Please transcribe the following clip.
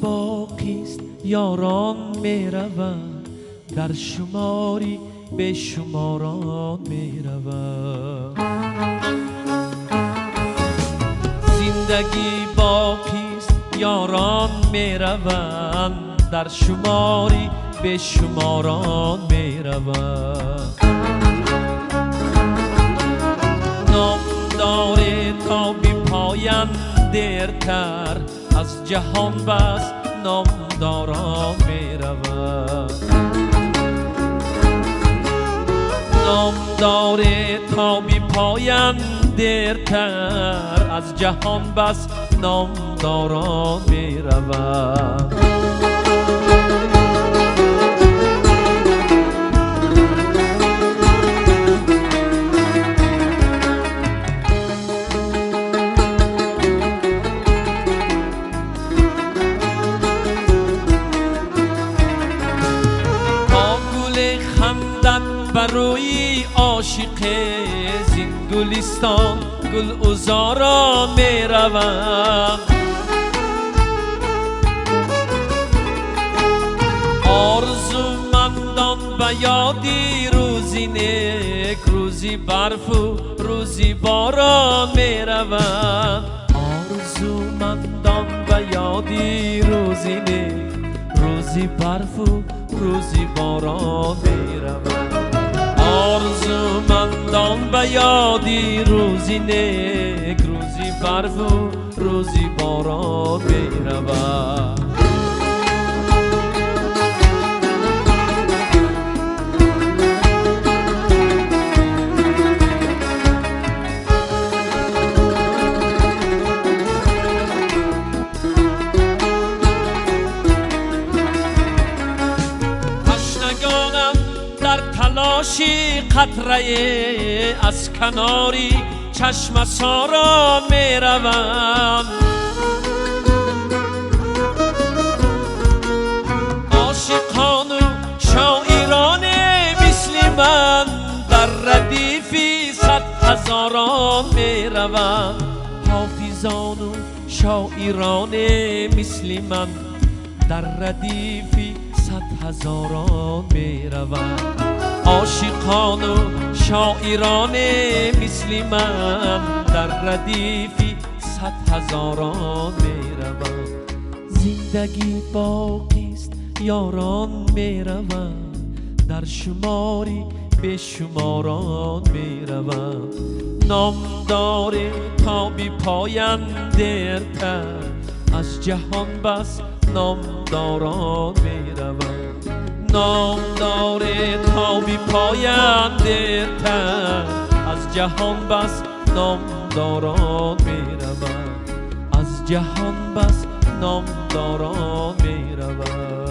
باقیست یاران میروند، در شماری به شماران میروند. زندگی باقیست یاران میروند، در شماری به شماران میروند. نام داره تا بی پایان دیرتر، از جهان بس نامداران میروند. نام داره تا بی پایان دیرتر، از جهان بس نامداران میروند. بروی عاشق زین گلستان گل عذاران میروند. آرزومندان به یادی روزی نیک، روزی برف و روزی باران میروند. آرزومندان به یادی روزی نیک، روزی برف و روزی باران میروند. آرزومندان به یادی روزی نیک، روزی برف و روزی باران میروند. تلاشی قطره از کناری چشم ساران میروند. عاشقان و شاعران مثل من در ردیفی صد هزاران میروند. حافظان و شاعران مثل من در ردیفی صد هزاران میروند. عاشقان و شاعران مثل من در ردیفی صد هزاران میروند. زندگی باقیست یاران میروند، در شماری به شماران میروند. نام داره تا بی پایان دیرتر، از جهان بس نامداران میروند. نام داره تا بی پایان دیرتر، از جهان بس نامداران میروند. از جهان بس نامداران میروند.